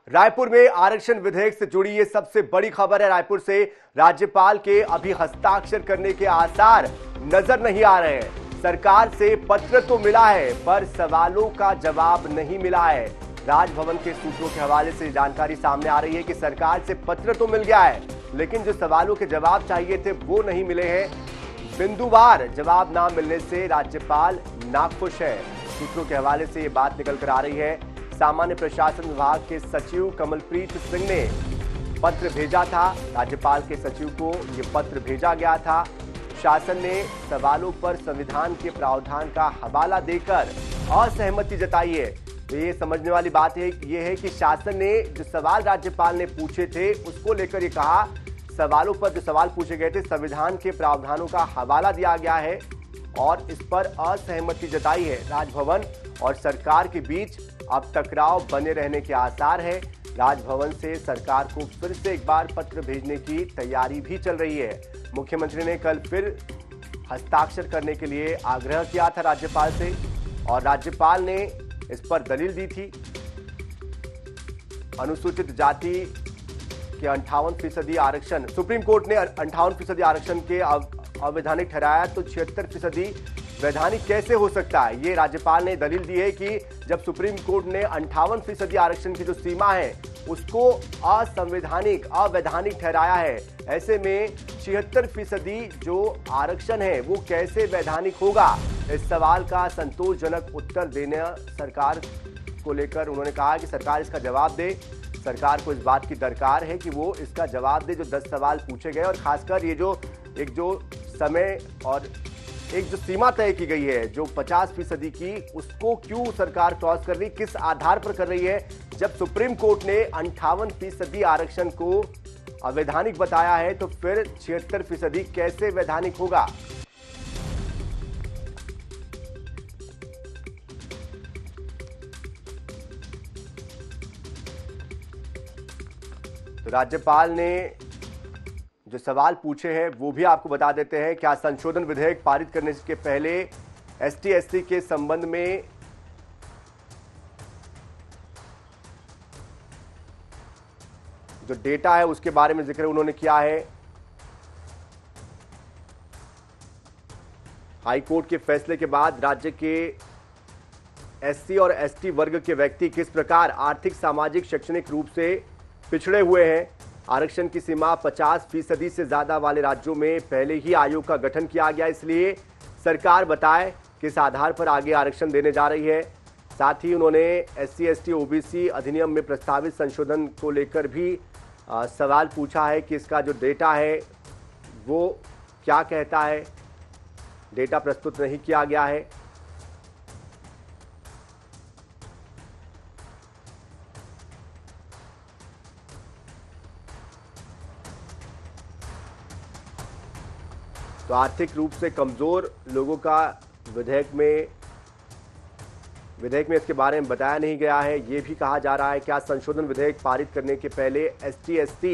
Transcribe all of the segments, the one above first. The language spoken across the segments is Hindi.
रायपुर में आरक्षण विधेयक से जुड़ी ये सबसे बड़ी खबर है। रायपुर से राज्यपाल के अभी हस्ताक्षर करने के आसार नजर नहीं आ रहे हैं। सरकार से पत्र तो मिला है पर सवालों का जवाब नहीं मिला है। राजभवन के सूत्रों के हवाले से जानकारी सामने आ रही है कि सरकार से पत्र तो मिल गया है लेकिन जो सवालों के जवाब चाहिए थे वो नहीं मिले हैं। बिंदुवार जवाब ना मिलने से राज्यपाल नाखुश है। सूत्रों के हवाले से ये बात निकल कर आ रही है। सामान्य प्रशासन विभाग के सचिव कमलप्रीत सिंह ने पत्र भेजा था। राज्यपाल के सचिव को ये पत्र भेजा गया था। शासन ने सवालों पर संविधान के प्रावधान का हवाला देकर असहमति जताई है। तो ये समझने वाली बात है ये है कि शासन ने जो सवाल राज्यपाल ने पूछे थे उसको लेकर ये कहा, सवालों पर जो सवाल पूछे गए थे संविधान के प्रावधानों का हवाला दिया गया है और इस पर असहमति जताई है। राजभवन और सरकार के बीच अब टकराव बने रहने के आसार है। राजभवन से सरकार को फिर से एक बार पत्र भेजने की तैयारी भी चल रही है। मुख्यमंत्री ने कल फिर हस्ताक्षर करने के लिए आग्रह किया था राज्यपाल से और राज्यपाल ने इस पर दलील दी थी। अनुसूचित जाति के 58% आरक्षण, सुप्रीम कोर्ट ने 58% आरक्षण के अवैधानिक ठहराया तो 76% वैधानिक कैसे हो सकता है। ये राज्यपाल ने दलील दी है कि जब सुप्रीम कोर्ट ने 58% आरक्षण की जो सीमा है उसको असंवैधानिक अवैधानिक ठहराया है, ऐसे में 76% जो आरक्षण है वो कैसे वैधानिक होगा। इस सवाल का संतोषजनक उत्तर देने सरकार को लेकर उन्होंने कहा कि सरकार इसका जवाब दे। सरकार को इस बात की दरकार है कि वो इसका जवाब दे जो 10 सवाल पूछे गए और खासकर ये जो समय और एक जो सीमा तय की गई है जो 50% की, उसको क्यों सरकार क्रॉस कर रही, किस आधार पर कर रही है। जब सुप्रीम कोर्ट ने 58% आरक्षण को अवैधानिक बताया है तो फिर 76% कैसे वैधानिक होगा। तो राज्यपाल ने जो सवाल पूछे हैं वो भी आपको बता देते हैं। क्या संशोधन विधेयक पारित करने के पहले एसटी/एससी के संबंध में जो डेटा है उसके बारे में जिक्र उन्होंने किया है। हाईकोर्ट के फैसले के बाद राज्य के एससी और एसटी वर्ग के व्यक्ति किस प्रकार आर्थिक, सामाजिक, शैक्षणिक रूप से पिछड़े हुए हैं। आरक्षण की सीमा 50% से ज्यादा वाले राज्यों में पहले ही आयोग का गठन किया गया, इसलिए सरकार बताए किस आधार पर आगे आरक्षण देने जा रही है। साथ ही उन्होंने SC/ST OBC अधिनियम में प्रस्तावित संशोधन को लेकर भी सवाल पूछा है कि इसका जो डेटा है वो क्या कहता है। डेटा प्रस्तुत नहीं किया गया है। तो आर्थिक रूप से कमजोर लोगों का विधेयक में इसके बारे में बताया नहीं गया है। यह भी कहा जा रहा है क्या संशोधन विधेयक पारित करने के पहले ST/ST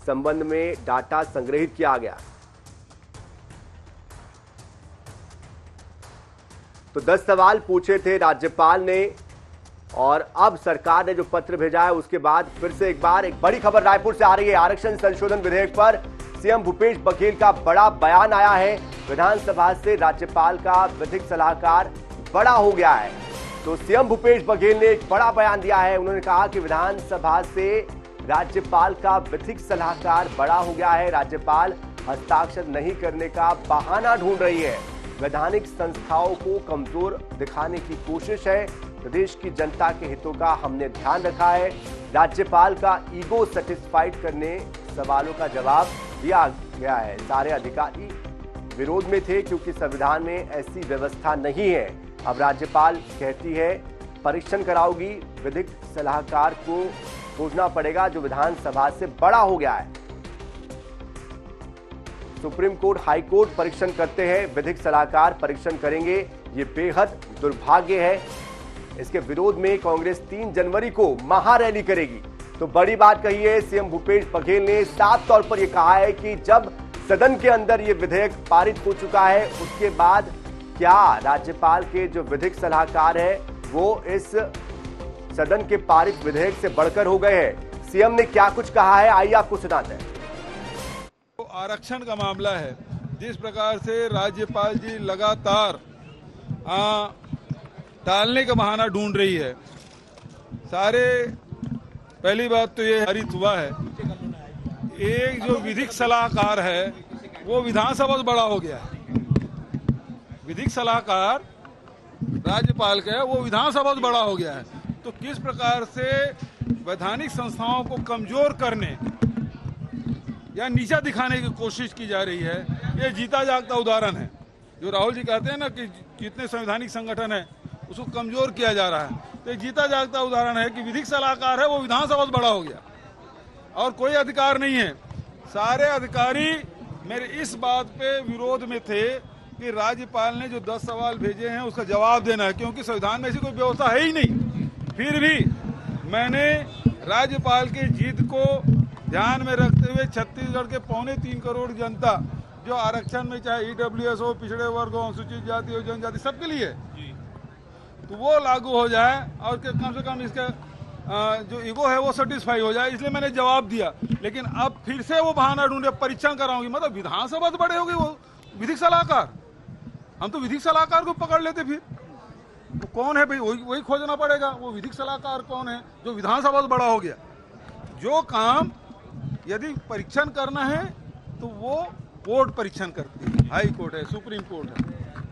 संबंध में डाटा संग्रहित किया गया। तो 10 सवाल पूछे थे राज्यपाल ने और अब सरकार ने जो पत्र भेजा है उसके बाद फिर से एक बार एक बड़ी खबर रायपुर से आ रही है। आरक्षण संशोधन विधेयक पर सीएम भूपेश बघेल का बड़ा बयान आया है। विधानसभा से राज्यपाल का विधिक सलाहकार बड़ा हो गया है। तो सीएम भूपेश बघेल ने एक बड़ा बयान दिया है। उन्होंने कहा कि विधानसभा से राज्यपाल का विधिक सलाहकार बड़ा हो गया है। राज्यपाल हस्ताक्षर नहीं करने का बहाना ढूंढ रही है। वैधानिक संस्थाओं को कमजोर दिखाने की कोशिश है। प्रदेश की जनता के हितों का हमने ध्यान रखा है। राज्यपाल का ईगो सेटिस्फाइड करने सवालों का जवाब दिया गया है। सारे अधिकारी विरोध में थे क्योंकि संविधान में ऐसी व्यवस्था नहीं है। अब राज्यपाल कहती है परीक्षण कराओगी, विधिक सलाहकार को खोजना पड़ेगा जो विधानसभा से बड़ा हो गया है। सुप्रीम कोर्ट, हाई कोर्ट परीक्षण करते हैं, विधिक सलाहकार परीक्षण करेंगे, ये बेहद दुर्भाग्य है। इसके विरोध में कांग्रेस 3 जनवरी को महारैली करेगी। तो बड़ी बात कही है सीएम भूपेश बघेल ने। साफ तौर पर यह कहा है कि जब सदन के अंदर यह विधेयक पारित हो चुका है उसके बाद क्या राज्यपाल के जो विधिक सलाहकार है वो इस सदन के पारित विधेयक से बढ़कर हो गए हैं। सीएम ने क्या कुछ कहा है, आइए आपको सुनाते हैं। तो आरक्षण का मामला है, जिस प्रकार से राज्यपाल जी लगातार टालने का बहाना ढूंढ रही है। पहली बात तो ये हरित हुआ है, एक जो विधिक सलाहकार है वो विधानसभा से बड़ा हो गया है। विधिक सलाहकार राज्यपाल का है, वो विधानसभा से बड़ा हो गया है। तो किस प्रकार से वैधानिक संस्थाओं को कमजोर करने या नीचा दिखाने की कोशिश की जा रही है, ये जीता जागता उदाहरण है। जो राहुल जी कहते हैं ना कि जितने संवैधानिक संगठन है उसको कमजोर किया जा रहा है, तो एक जीता जागता उदाहरण है कि विधिक सलाहकार है वो विधानसभा से बड़ा हो गया और कोई अधिकार नहीं है। सारे अधिकारी मेरे इस बात पे विरोध में थे कि राज्यपाल ने जो 10 सवाल भेजे हैं उसका जवाब देना है, क्योंकि संविधान में ऐसी कोई व्यवस्था है ही नहीं। फिर भी मैंने राज्यपाल की जिद को ध्यान में रखते हुए छत्तीसगढ़ के 3.25 करोड़ जनता जो आरक्षण में, चाहे ईडब्ल्यूएस हो, पिछड़े वर्ग हो, अनुसूचित जाति हो, जनजाति, सबके लिए तो वो लागू हो जाए और कम से कम इसका जो ईगो है वो सेटिस्फाई हो जाए, इसलिए मैंने जवाब दिया। लेकिन अब फिर से वो बहाना ढूंढे, परीक्षण कराऊंगी। मतलब विधानसभा से बड़े हो गए वो विधिक सलाहकार। हम तो विधिक सलाहकार को पकड़ लेते, फिर तो कौन है भाई, वही खोजना पड़ेगा। वो विधिक सलाहकार कौन है जो विधानसभा से बड़ा हो गया? जो काम यदि परीक्षण करना है तो वो कोर्ट परीक्षण करती है, हाई कोर्ट है, सुप्रीम कोर्ट है,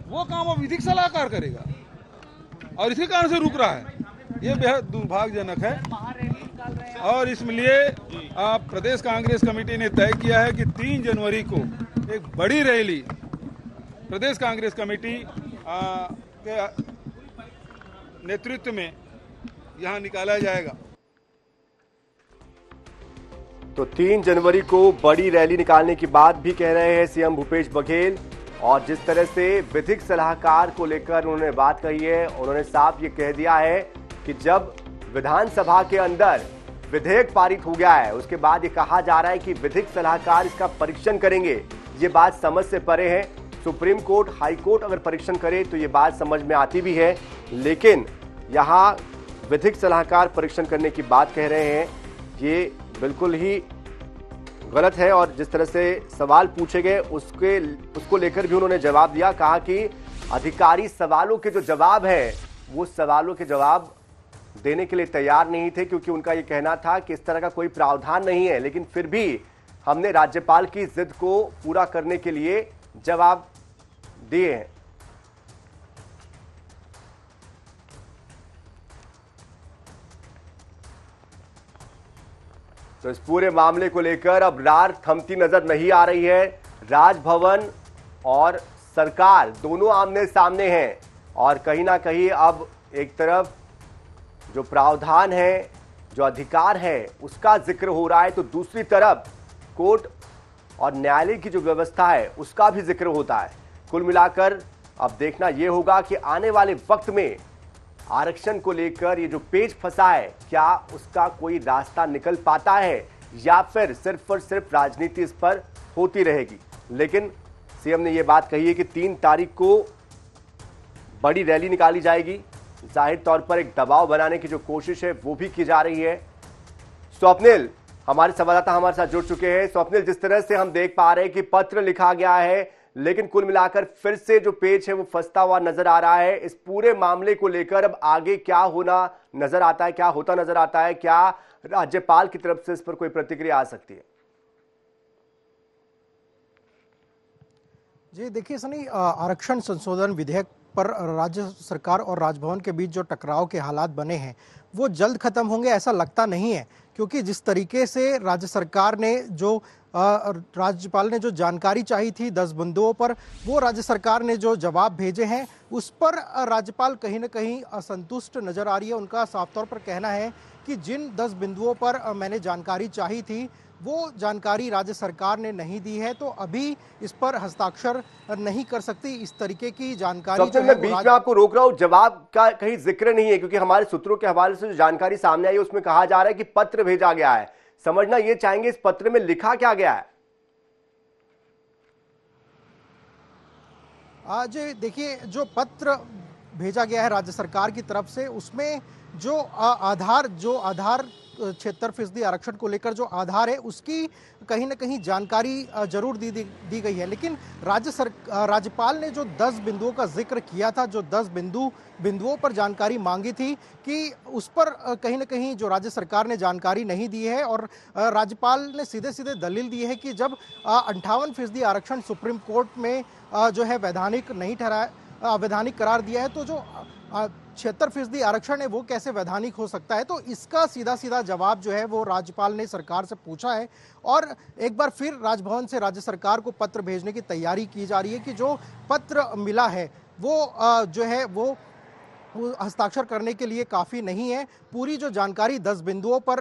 वो काम वो विधिक सलाहकार करेगा और इसी कारण से रुक रहा है। ये बेहद दुर्भाग्यजनक है। और इसलिए प्रदेश कांग्रेस कमेटी ने तय किया है कि 3 जनवरी को एक बड़ी रैली प्रदेश कांग्रेस कमेटी के नेतृत्व में यहां निकाला जाएगा। तो 3 जनवरी को बड़ी रैली निकालने की बात भी कह रहे हैं सीएम भूपेश बघेल। और जिस तरह से विधिक सलाहकार को लेकर उन्होंने बात कही है, उन्होंने साफ ये कह दिया है कि जब विधानसभा के अंदर विधेयक पारित हो गया है उसके बाद ये कहा जा रहा है कि विधिक सलाहकार इसका परीक्षण करेंगे, ये बात समझ से परे है। सुप्रीम कोर्ट, हाई कोर्ट अगर परीक्षण करे तो ये बात समझ में आती भी है, लेकिन यहाँ विधिक सलाहकार परीक्षण करने की बात कह रहे हैं, ये बिल्कुल ही गलत है। और जिस तरह से सवाल पूछे गए उसको लेकर भी उन्होंने जवाब दिया, कहा कि अधिकारी सवालों के जो जवाब है वो सवालों के जवाब देने के लिए तैयार नहीं थे, क्योंकि उनका ये कहना था कि इस तरह का कोई प्रावधान नहीं है। लेकिन फिर भी हमने राज्यपाल की जिद को पूरा करने के लिए जवाब दिए हैं। तो इस पूरे मामले को लेकर अब रार थमती नजर नहीं आ रही है। राजभवन और सरकार दोनों आमने सामने हैं और कहीं ना कहीं अब एक तरफ जो प्रावधान है, जो अधिकार है, उसका जिक्र हो रहा है, तो दूसरी तरफ कोर्ट और न्यायालय की जो व्यवस्था है उसका भी जिक्र होता है। कुल मिलाकर अब देखना यह होगा कि आने वाले वक्त में आरक्षण को लेकर ये जो पेच फंसा है, क्या उसका कोई रास्ता निकल पाता है या फिर सिर्फ और सिर्फ राजनीति इस पर होती रहेगी। लेकिन सीएम ने ये बात कही है कि 3 तारीख को बड़ी रैली निकाली जाएगी। जाहिर तौर पर एक दबाव बनाने की जो कोशिश है वो भी की जा रही है। स्वप्निल हमारे संवाददाता हमारे साथ जुड़ चुके हैं। स्वप्निल, जिस तरह से हम देख पा रहे हैं कि पत्र लिखा गया है, लेकिन कुल मिलाकर फिर से जो पेच है वो फंसता हुआ नजर आ रहा है। इस पूरे मामले को लेकर अब आगे क्या होना नजर आता है, क्या होता नजर आता है? क्या राज्यपाल की तरफ से इस पर कोई प्रतिक्रिया आ सकती है? जी देखिए सनी, आरक्षण संशोधन विधेयक पर राज्य सरकार और राजभवन के बीच जो टकराव के हालात बने हैं वो जल्द खत्म होंगे ऐसा लगता नहीं है, क्योंकि जिस तरीके से राज्य सरकार ने जो राज्यपाल ने जो जानकारी चाहिए थी 10 बिंदुओं पर, वो राज्य सरकार ने जो जवाब भेजे हैं उस पर राज्यपाल कहीं ना कहीं असंतुष्ट नजर आ रही है। उनका साफ तौर पर कहना है कि जिन 10 बिंदुओं पर मैंने जानकारी चाहिए थी वो जानकारी राज्य सरकार ने नहीं दी है, तो अभी इस पर हस्ताक्षर नहीं कर सकती। इस तरीके की जानकारी जो है, मैं बीच में आपको रोक रहा हूं, जवाब का कहीं जिक्र नहीं है, क्योंकि हमारे सूत्रों के हवाले से जो जानकारी सामने आई उसमें कहा जा रहा है कि पत्र भेजा गया है। समझना ये चाहेंगे इस पत्र में लिखा क्या गया है? आज देखिए, जो पत्र भेजा गया है राज्य सरकार की तरफ से उसमें जो आधार 76% आरक्षण को लेकर जो आधार है उसकी कहीं ना कहीं जानकारी जरूर दी गई है, लेकिन राज्यपाल ने जो 10 बिंदुओं का जिक्र किया था, जो 10 बिंदुओं पर जानकारी मांगी थी, कि उस पर कहीं ना कहीं जो राज्य सरकार ने जानकारी नहीं दी है। और राज्यपाल ने सीधे सीधे दलील दी है कि जब 58% आरक्षण सुप्रीम कोर्ट में जो है वैधानिक नहीं ठहरा, अवैधानिक करार दिया है, तो जो 76% आरक्षण है वो कैसे वैधानिक हो सकता है। तो इसका सीधा सीधा जवाब जो है वो राज्यपाल ने सरकार से पूछा है। और एक बार फिर राजभवन से राज्य सरकार को पत्र भेजने की तैयारी की जा रही है कि जो पत्र मिला है वो जो है वो हस्ताक्षर करने के लिए काफ़ी नहीं है। पूरी जो जानकारी 10 बिंदुओं पर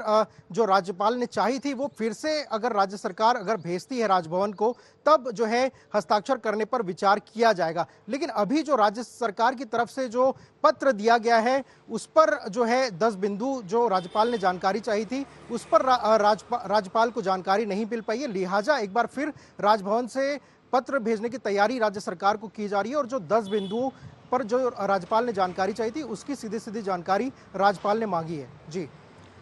जो राज्यपाल ने चाही थी वो फिर से अगर राज्य सरकार अगर भेजती है राजभवन को, तब जो है हस्ताक्षर करने पर विचार किया जाएगा। लेकिन अभी जो राज्य सरकार की तरफ से जो पत्र दिया गया है उस पर जो है 10 बिंदु जो राज्यपाल ने जानकारी चाहिए थी उस पर राज्यपाल को जानकारी नहीं मिल पाई है। लिहाजा एक बार फिर राजभवन से पत्र भेजने की तैयारी राज्य सरकार को की जा रही है और जो 10 बिंदुओं पर जो राज्यपाल ने जानकारी चाहिए थी उसकी सीधी सीधी जानकारी राज्यपाल ने मांगी है। जी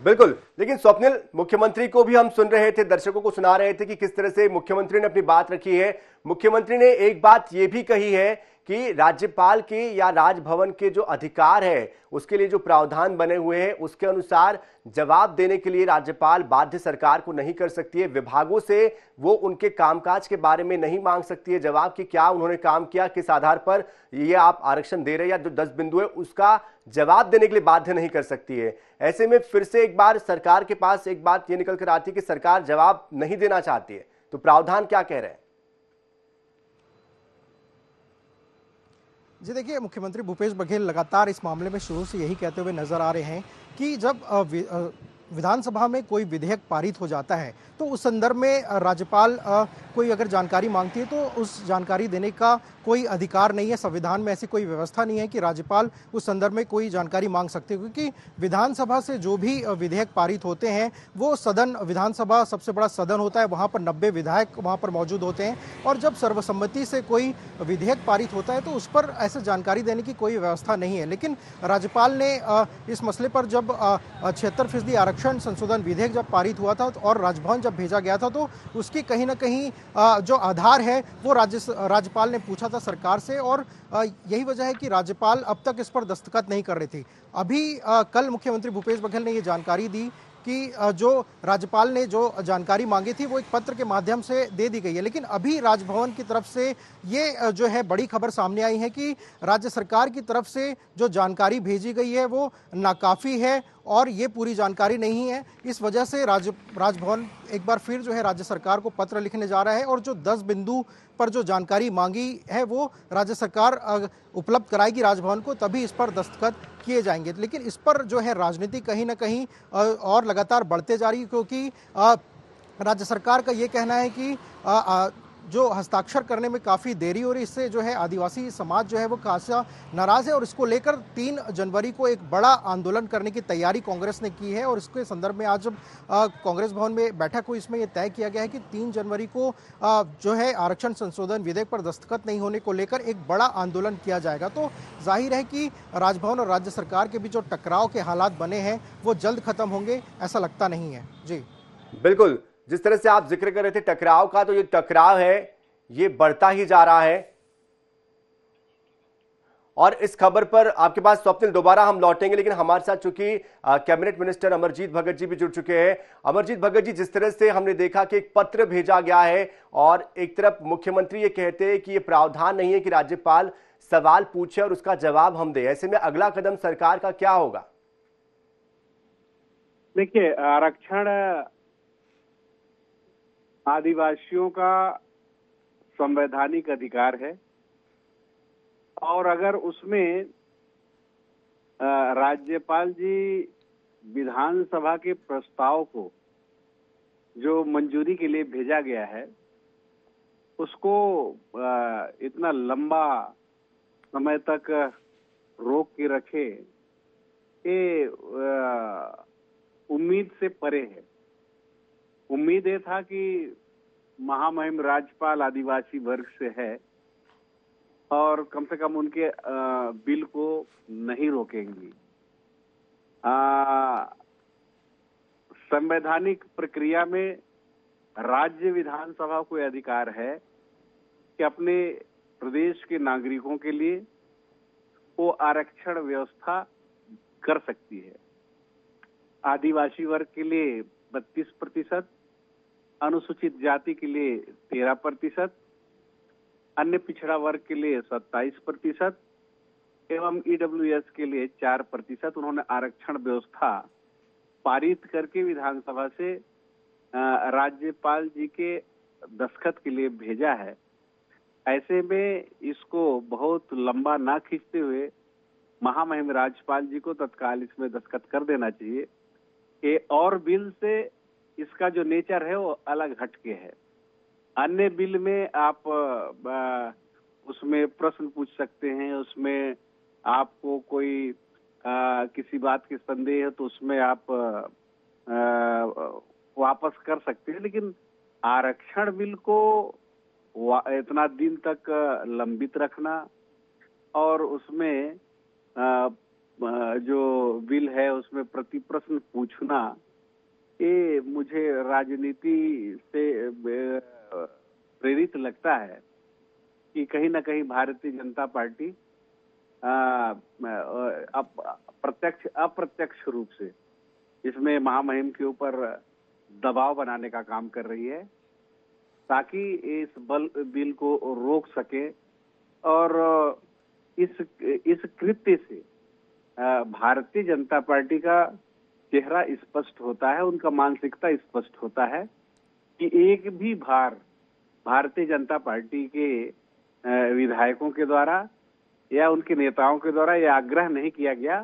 बिल्कुल, लेकिन स्वप्निल, मुख्यमंत्री को भी हम सुन रहे थे, दर्शकों को सुना रहे थे कि किस तरह से मुख्यमंत्री ने अपनी बात रखी है। मुख्यमंत्री ने एक बात यह भी कही है कि राज्यपाल के या राजभवन के जो अधिकार है उसके लिए जो प्रावधान बने हुए हैं उसके अनुसार जवाब देने के लिए राज्यपाल बाध्य सरकार को नहीं कर सकती है। विभागों से वो उनके कामकाज के बारे में नहीं मांग सकती है जवाब कि क्या उन्होंने काम किया, किस आधार पर ये आप आरक्षण दे रहे हैं, या जो 10 बिंदु है उसका जवाब देने के लिए बाध्य नहीं कर सकती है। ऐसे में फिर से एक बार सरकार के पास एक बात ये निकल कर आती है कि सरकार जवाब नहीं देना चाहती है। तो प्रावधान क्या कह रहे हैं? जी देखिए, मुख्यमंत्री भूपेश बघेल लगातार इस मामले में शुरू से यही कहते हुए नजर आ रहे हैं कि जब विधानसभा में कोई विधेयक पारित हो जाता है तो उस संदर्भ में राज्यपाल कोई अगर जानकारी मांगती है तो उस जानकारी देने का कोई अधिकार नहीं है। संविधान में ऐसी कोई व्यवस्था नहीं है कि राज्यपाल उस संदर्भ में कोई जानकारी मांग सकते हैं, क्योंकि विधानसभा से जो भी विधेयक पारित होते हैं वो सदन, विधानसभा सबसे बड़ा सदन होता है, वहाँ पर 90 विधायक वहाँ पर मौजूद होते हैं। और जब सर्वसम्मति से कोई विधेयक पारित होता है तो उस पर ऐसे जानकारी देने की कोई व्यवस्था नहीं है। लेकिन राज्यपाल ने इस मसले पर जब 76% आरक्षण संशोधन विधेयक जब पारित हुआ था और राजभवन जब भेजा गया था तो उसकी कहीं ना कहीं जो आधार है वो राज्यपाल ने पूछा था सरकार से। और यही वजह है कि राज्यपाल अब तक इस पर दस्तखत नहीं कर रही थी। अभी कल मुख्यमंत्री भूपेश बघेल ने ये जानकारी दी कि जो राज्यपाल ने जो जानकारी मांगी थी वो एक पत्र के माध्यम से दे दी गई है। लेकिन अभी राजभवन की तरफ से ये जो है बड़ी खबर सामने आई है कि राज्य सरकार की तरफ से जो जानकारी भेजी गई है वो नाकाफी है और ये पूरी जानकारी नहीं है। इस वजह से राजभवन एक बार फिर जो है राज्य सरकार को पत्र लिखने जा रहा है और जो 10 बिंदु पर जो जानकारी मांगी है वो राज्य सरकार उपलब्ध कराएगी राजभवन को, तभी इस पर दस्तखत किए जाएंगे। लेकिन इस पर जो है राजनीति कहीं ना कहीं और लगातार बढ़ते जा रही है, क्योंकि राज्य सरकार का ये कहना है कि जो हस्ताक्षर करने में काफ़ी देरी हो रही, इससे जो है आदिवासी समाज जो है वो खासा नाराज है और इसको लेकर 3 जनवरी को एक बड़ा आंदोलन करने की तैयारी कांग्रेस ने की है। और इसके संदर्भ में आज जब कांग्रेस भवन में बैठक हुई, इसमें यह तय किया गया है कि 3 जनवरी को जो है आरक्षण संशोधन विधेयक पर दस्तखत नहीं होने को लेकर एक बड़ा आंदोलन किया जाएगा। तो जाहिर है कि राजभवन और राज्य सरकार के बीच जो टकराव के हालात बने हैं वो जल्द खत्म होंगे, ऐसा लगता नहीं है। जी बिल्कुल, जिस तरह से आप जिक्र कर रहे थे टकराव का, तो ये टकराव है ये बढ़ता ही जा रहा है। और इस खबर पर आपके पास स्वप्निल दोबारा हम लौटेंगे, लेकिन हमारे साथ चूंकि कैबिनेट मिनिस्टर अमरजीत भगत जी भी जुड़ चुके हैं। अमरजीत भगत जी, जिस तरह से हमने देखा कि एक पत्र भेजा गया है और एक तरफ मुख्यमंत्री ये कहते हैं कि ये प्रावधान नहीं है कि राज्यपाल सवाल पूछे और उसका जवाब हम दे, ऐसे में अगला कदम सरकार का क्या होगा? देखिए, आरक्षण आदिवासियों का संवैधानिक अधिकार है और अगर उसमें राज्यपाल जी विधानसभा के प्रस्ताव को जो मंजूरी के लिए भेजा गया है उसको इतना लंबा समय तक रोक के रखे, ये उम्मीद से परे है। उम्मीद ये था कि महामहिम राज्यपाल आदिवासी वर्ग से है और कम से कम उनके बिल को नहीं रोकेंगी। संवैधानिक प्रक्रिया में राज्य विधानसभा को यह अधिकार है कि अपने प्रदेश के नागरिकों के लिए वो आरक्षण व्यवस्था कर सकती है। आदिवासी वर्ग के लिए 32%, अनुसूचित जाति के लिए 13%, अन्य पिछड़ा वर्ग के लिए 27% एवं ईडब्ल्यूएस के लिए 4% उन्होंने आरक्षण व्यवस्था पारित करके विधानसभा से राज्यपाल जी के दस्तखत के लिए भेजा है। ऐसे में इसको बहुत लंबा ना खींचते हुए महामहिम राज्यपाल जी को तत्काल इसमें दस्तखत कर देना चाहिए। ये और बिल से इसका जो नेचर है वो अलग हटके है। अन्य बिल में आप उसमें प्रश्न पूछ सकते हैं, उसमें आपको कोई किसी बात के संदेह है तो उसमें आप वापस कर सकते हैं, लेकिन आरक्षण बिल को इतना दिन तक लंबित रखना और उसमें जो बिल है उसमें प्रति प्रश्न पूछना, ये मुझे राजनीति से प्रेरित लगता है कि कहीं ना कहीं भारतीय जनता पार्टी प्रत्यक्ष अप्रत्यक्ष रूप से इसमें महामहिम के ऊपर दबाव बनाने का काम कर रही है ताकि इस बिल को रोक सके। और इस कृत्य से भारतीय जनता पार्टी का चेहरा स्पष्ट होता है, उनका मानसिकता स्पष्ट होता है कि एक भी बार भारतीय जनता पार्टी के विधायकों के द्वारा या उनके नेताओं के द्वारा यह आग्रह नहीं किया गया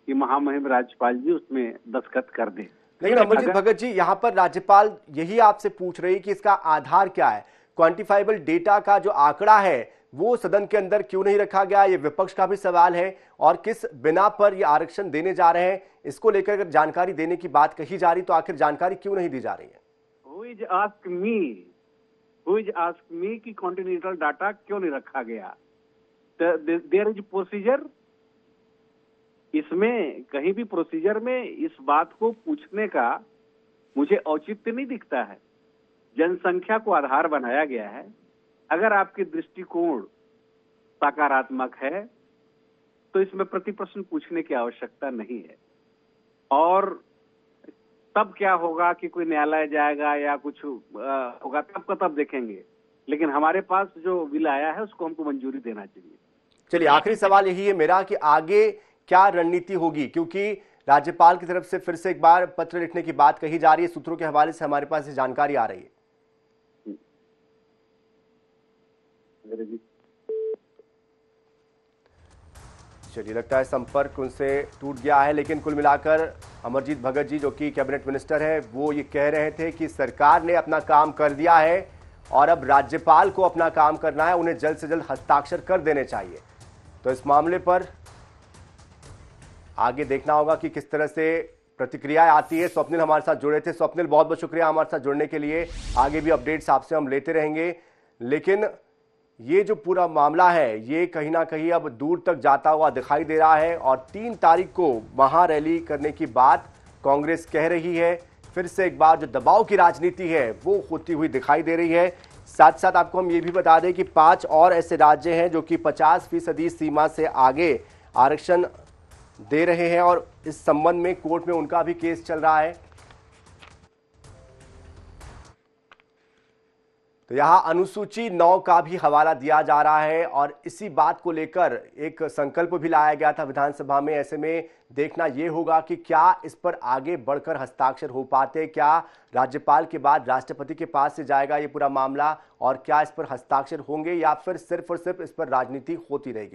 कि महामहिम राज्यपाल जी उसमें दस्तखत कर दें। लेकिन अमरजीत भगत जी, यहाँ पर राज्यपाल यही आपसे पूछ रही कि इसका आधार क्या है, क्वांटिफाइबल डेटा का जो आंकड़ा है वो सदन के अंदर क्यों नहीं रखा गया, ये विपक्ष का भी सवाल है। और किस बिना पर ये आरक्षण देने जा रहे हैं, इसको लेकर अगर जानकारी देने की बात कही जा रही तो आखिर जानकारी क्यों नहीं दी जा रही है? Who is ask me कि कॉन्टिनेंटल डाटा क्यों नहीं रखा गया? There is procedure. इसमें कहीं भी प्रोसीजर में इस बात को पूछने का मुझे औचित्य नहीं दिखता है। जनसंख्या को आधार बनाया गया है। अगर आपके दृष्टिकोण सकारात्मक है तो इसमें प्रति प्रश्न पूछने की आवश्यकता नहीं है। और तब क्या होगा कि कोई न्यायालय जाएगा या कुछ होगा तब का तब देखेंगे, लेकिन हमारे पास जो बिल आया है उसको हमको मंजूरी देना चाहिए। चलिए, आखिरी सवाल यही है मेरा कि आगे क्या रणनीति होगी, क्योंकि राज्यपाल की तरफ से फिर से एक बार पत्र लिखने की बात कही जा रही है, सूत्रों के हवाले से हमारे पास ये जानकारी आ रही है। चलिए, लगता है संपर्क उनसे टूट गया है, लेकिन कुल मिलाकर अमरजीत भगत जी जो कि कैबिनेट मिनिस्टर है वो ये कह रहे थे कि सरकार ने अपना काम कर दिया है और अब राज्यपाल को अपना काम करना है, उन्हें जल्द से जल्द हस्ताक्षर कर देने चाहिए। तो इस मामले पर आगे देखना होगा कि किस तरह से प्रतिक्रियाएं आती है। स्वप्निल हमारे साथ जुड़े थे। स्वप्निल, बहुत बहुत शुक्रिया हमारे साथ जुड़ने के लिए। आगे भी अपडेट्स आपसे हम लेते रहेंगे, लेकिन ये जो पूरा मामला है ये कहीं ना कहीं अब दूर तक जाता हुआ दिखाई दे रहा है और 3 तारीख को महारैली करने की बात कांग्रेस कह रही है। फिर से एक बार जो दबाव की राजनीति है वो होती हुई दिखाई दे रही है। साथ साथ आपको हम ये भी बता दें कि 5 और ऐसे राज्य हैं जो कि 50% सीमा से आगे आरक्षण दे रहे हैं और इस संबंध में कोर्ट में उनका भी केस चल रहा है। तो यहां अनुसूची 9 का भी हवाला दिया जा रहा है और इसी बात को लेकर एक संकल्प भी लाया गया था विधानसभा में। ऐसे में देखना यह होगा कि क्या इस पर आगे बढ़कर हस्ताक्षर हो पाते, क्या राज्यपाल के बाद राष्ट्रपति के पास से जाएगा ये पूरा मामला और क्या इस पर हस्ताक्षर होंगे या फिर सिर्फ और सिर्फ इस पर राजनीति होती रहेगी।